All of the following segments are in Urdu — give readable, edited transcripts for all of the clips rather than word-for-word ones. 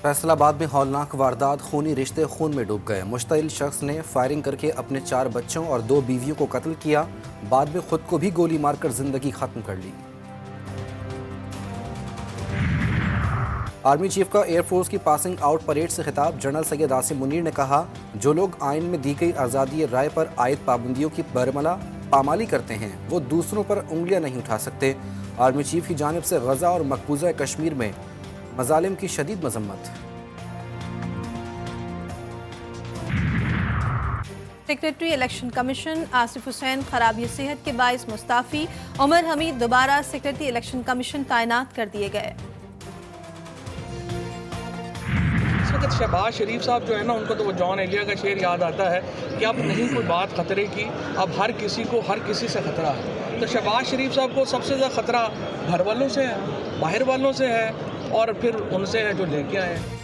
فیصل آباد میں ہولناک واردات، خونی رشتے خون میں ڈوب گئے۔ مشتعل شخص نے فائرنگ کر کے اپنے 4 بچوں اور 2 بیویوں کو قتل کیا، بعد میں خود کو بھی گولی مار کر زندگی ختم کر لی۔ آرمی چیف کا ایئر فورس کی پاسنگ آؤٹ پریڈ سے خطاب، جنرل سید عاصم منیر نے کہا جو لوگ آئین میں دی گئی آزادی رائے پر عائد پابندیوں کی برملا پامالی کرتے ہیں وہ دوسروں پر انگلیاں نہیں اٹھا سکتے۔ آرمی چیف کی جانب سے غزہ اور مقبوضہ کشمیر میں مظالم کی شدید مذمت۔ سیکریٹری الیکشن کمیشن آصف حسین خرابی صحت کے باعث مستعفی، عمر حمید دوبارہ سیکریٹری الیکشن کمیشن تعینات کر دیے گئے۔ اس وقت شہباز شریف صاحب جو ہے نا، ان کو تو وہ جان ایلیا کا شعر یاد آتا ہے کہ اب نہیں کوئی بات خطرے کی، اب ہر کسی کو ہر کسی سے خطرہ ہے۔ تو شہباز شریف صاحب کو سب سے زیادہ خطرہ گھر والوں سے ہے، باہر والوں سے ہے، اور پھر ان سے ہے جو لے کے آئے ہیں۔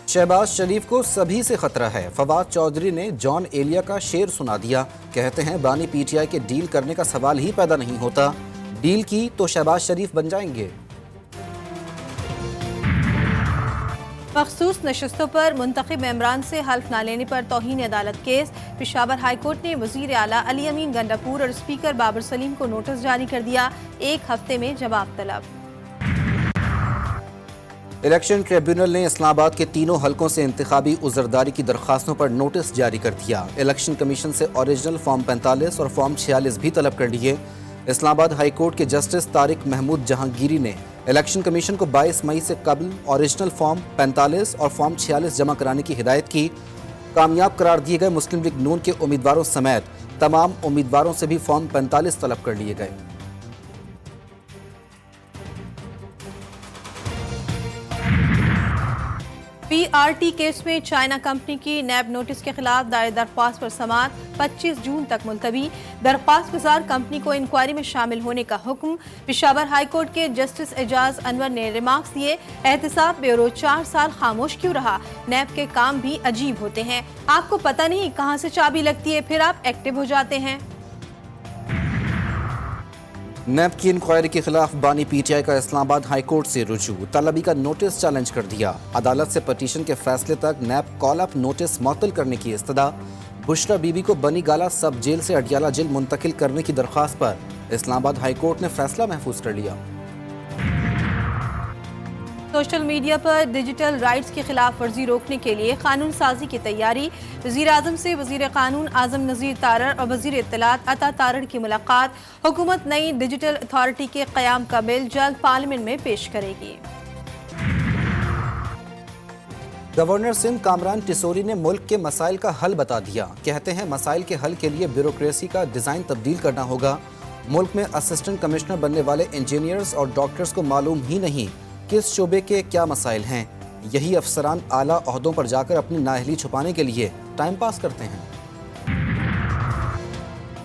شہباز شریف کو سبھی سے خطرہ ہے، فواد چودھری نے جان ایلیا کا شعر سنا دیا، کہتے ہیں بانی پی ٹی آئی کے ڈیل کرنے کا سوال ہی پیدا نہیں ہوتا، ڈیل کی تو شہباز شریف بن جائیں گے۔ مخصوص نشستوں پر منتخب ممبران سے حلف نہ لینے پر توہین عدالت کیس، پشاور ہائی کورٹ نے وزیر اعلیٰ علی امین گنڈاپور اور اسپیکر بابر سلیم کو نوٹس جاری کر دیا، 1 ہفتے میں جواب طلب۔ الیکشن ٹریبیونل نے اسلام آباد کے تینوں حلقوں سے انتخابی عذرداری کی درخواستوں پر نوٹس جاری کر دیا۔ الیکشن کمیشن سے اوریجنل فارم 45 اور فارم 46 بھی طلب کر لیے۔ اسلام آباد ہائی کورٹ کے جسٹس طارق محمود جہانگیری نے الیکشن کمیشن کو 22 مئی سے قبل اوریجنل فارم 45 اور فارم 46 جمع کرانے کی ہدایت کی۔ کامیاب قرار دیے گئے مسلم لیگ نون کے امیدواروں سمیت تمام امیدواروں سے بھی فارم 45 طلب کر لیے گئے۔ پی آر ٹی کیس میں چائنا کمپنی کی نیب نوٹس کے خلاف دائر درخواست پر سماعت 25 جون تک ملتوی، درخواست گزار کمپنی کو انکوائری میں شامل ہونے کا حکم۔ پشاور ہائی کورٹ کے جسٹس اعجاز انور نے ریمارکس دیے، احتساب بیورو 4 سال خاموش کیوں رہا؟ نیب کے کام بھی عجیب ہوتے ہیں، آپ کو پتہ نہیں کہاں سے چابی لگتی ہے، پھر آپ ایکٹیو ہو جاتے ہیں۔ نیب کی انکوائری کے خلاف بانی پی ٹی آئی کا اسلام آباد ہائی کورٹ سے رجوع، طلبی کا نوٹس چیلنج کر دیا۔ عدالت سے پٹیشن کے فیصلے تک نیب کال اپ نوٹس معطل کرنے کی استدعا۔ بشرا بی بی کو بنی گالہ سب جیل سے اڈیالہ جیل منتقل کرنے کی درخواست پر اسلام آباد ہائی کورٹ نے فیصلہ محفوظ کر لیا۔ سوشل میڈیا پر ڈیجیٹل رائٹس کی خلاف ورزی روکنے کے لیے قانون سازی کی تیاری، وزیر اعظم سے وزیر قانون اعظم نذیر تارڑ اور وزیر اطلاعات عطا تارڑ کی ملاقات، حکومت نئی ڈیجیٹل اتھارٹی کے قیام کا بل جلد پارلیمنٹ میں پیش کرے گی۔ گورنر سندھ کامران ٹیسوری نے ملک کے مسائل کا حل بتا دیا، کہتے ہیں مسائل کے حل کے لیے بیوروکریسی کا ڈیزائن تبدیل کرنا ہوگا۔ ملک میں اسسٹنٹ کمشنر بننے والے انجینئرز اور ڈاکٹرز کو معلوم ہی نہیں کس شعبے کے کیا مسائل ہیں، یہی افسران اعلیٰ عہدوں پر جا کر اپنی نااہلی چھپانے کے لیے ٹائم پاس کرتے ہیں۔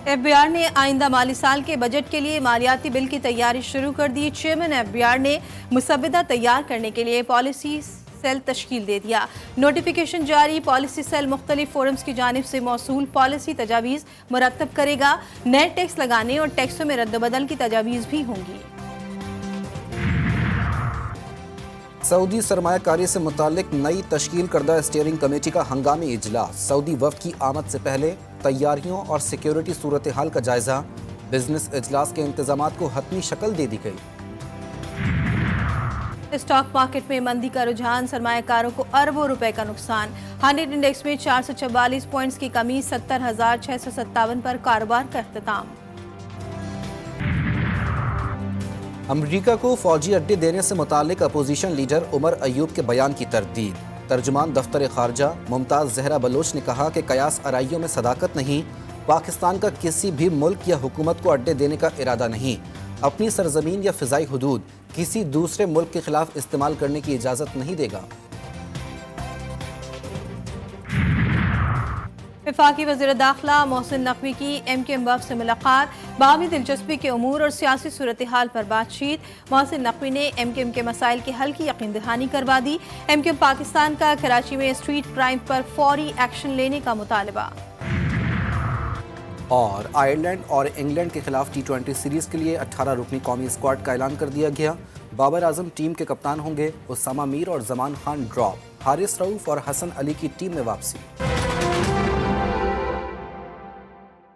ایف بی آر نے آئندہ مالی سال کے بجٹ کے لیے مالیاتی بل کی تیاری شروع کر دی، چیئرمین ایف بی آر نے مسودہ تیار کرنے کے لیے پالیسی سیل تشکیل دے دیا، نوٹیفیکیشن جاری، پالیسی سیل مختلف فورمز کی جانب سے موصول پالیسی تجاویز مرتب کرے گا، نئے ٹیکس لگانے اور ٹیکسوں میں رد و بدل کی تجاویز بھی ہوں گی۔ سعودی سرمایہ کاری سے متعلق نئی تشکیل کردہ اسٹیئرنگ کمیٹی کا ہنگامی اجلاس، سعودی وفد کی آمد سے پہلے تیاریوں اور سیکیورٹی صورتحال کا جائزہ، بزنس اجلاس کے انتظامات کو حتمی شکل دے دی گئی۔ اسٹاک مارکیٹ میں مندی کا رجحان، سرمایہ کاروں کو اربوں روپے کا نقصان، 100 انڈیکس میں 444 پوائنٹس کی کمی، 70,657 پر کاروبار کا اختتام۔ امریکہ کو فوجی اڈے دینے سے متعلق اپوزیشن لیڈر عمر ایوب کے بیان کی تردید، ترجمان دفتر خارجہ ممتاز زہرا بلوچ نے کہا کہ قیاس آرائیوں میں صداقت نہیں، پاکستان کا کسی بھی ملک یا حکومت کو اڈے دینے کا ارادہ نہیں، اپنی سرزمین یا فضائی حدود کسی دوسرے ملک کے خلاف استعمال کرنے کی اجازت نہیں دے گا۔ وفاقی وزیر داخلہ محسن نقوی کی ایم کیو ایم وفد سے ملاقات، باہمی دلچسپی کے امور اور سیاسی صورتحال پر بات چیت، محسن نقوی نے ایم کیو ایم کے مسائل کے حل کی یقین دہانی کروا دی، ایم کیو ایم پاکستان کا کراچی میں اسٹریٹ کرائم پر فوری ایکشن لینے کا مطالبہ۔ اور آئرلینڈ اور انگلینڈ کے خلاف T20 سیریز کے لیے 18 رکنی قومی اسکواڈ کا اعلان کر دیا گیا۔ بابر اعظم ٹیم کے کپتان ہوں گے، اسامہ میر اور زمان خان ڈراپ، حارث رؤف اور حسن علی کی ٹیم میں واپسی۔